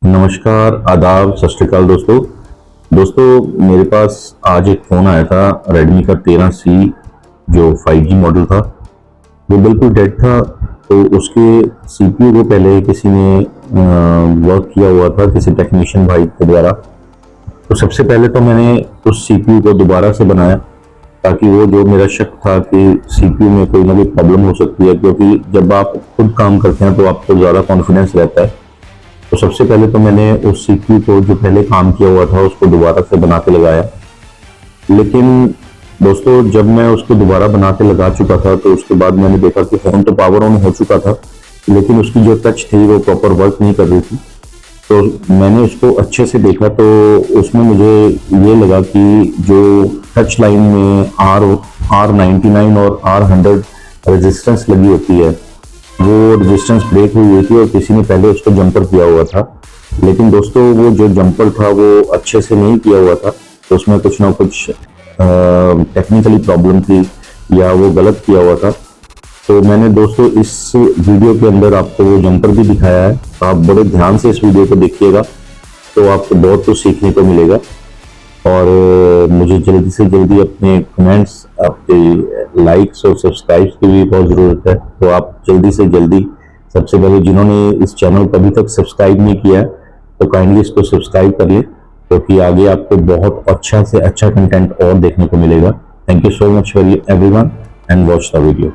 नमस्कार, आदाब, सत श्री अकाल दोस्तों। मेरे पास आज एक फ़ोन आया था Redmi का 13C जो 5G मॉडल था। वो बिल्कुल डेड था। तो उसके CPU को पहले किसी ने वर्क किया हुआ था, किसी टेक्नीशियन भाई के द्वारा। तो सबसे पहले तो मैंने उस CPU को दोबारा से बनाया, ताकि वो जो मेरा शक था कि CPU में कोई ना कोई प्रॉब्लम हो सकती है, क्योंकि जब आप खुद काम करते हैं तो आपको ज़्यादा कॉन्फिडेंस रहता है। तो सबसे पहले तो मैंने उस CPU को जो पहले काम किया हुआ था उसको दोबारा से बना के लगाया। लेकिन दोस्तों, जब मैं उसको दोबारा बना के लगा चुका था तो उसके बाद मैंने देखा कि फ़ोन तो पावर ऑन हो चुका था, लेकिन उसकी जो टच थी वो प्रॉपर वर्क नहीं कर रही थी। तो मैंने उसको अच्छे से देखा तो उसमें मुझे ये लगा कि जो टच लाइन में R99 और R100 रेजिस्टेंस लगी होती है, वो रेजिस्टेंस ब्रेक हुई थी और किसी ने पहले उसको जंपर किया हुआ था। लेकिन दोस्तों, वो जो जंपर था वो अच्छे से नहीं किया हुआ था, तो उसमें कुछ ना कुछ टेक्निकली प्रॉब्लम थी या वो गलत किया हुआ था। तो मैंने दोस्तों इस वीडियो के अंदर आपको वो जंपर भी दिखाया है, तो आप बड़े ध्यान से इस वीडियो को देखिएगा, तो आपको बहुत कुछ सीखने को मिलेगा। और मुझे जल्दी से जल्दी अपने कमेंट्स, आपके लाइक्स और सब्सक्राइब्स की भी बहुत ज़रूरत है। तो आप जल्दी से जल्दी, सबसे पहले जिन्होंने इस चैनल को अभी तक सब्सक्राइब नहीं किया है तो काइंडली इसको सब्सक्राइब करिए, क्योंकि आगे आपको बहुत अच्छा से अच्छा कंटेंट और देखने को मिलेगा। Thank you so much for everyone and watch the video.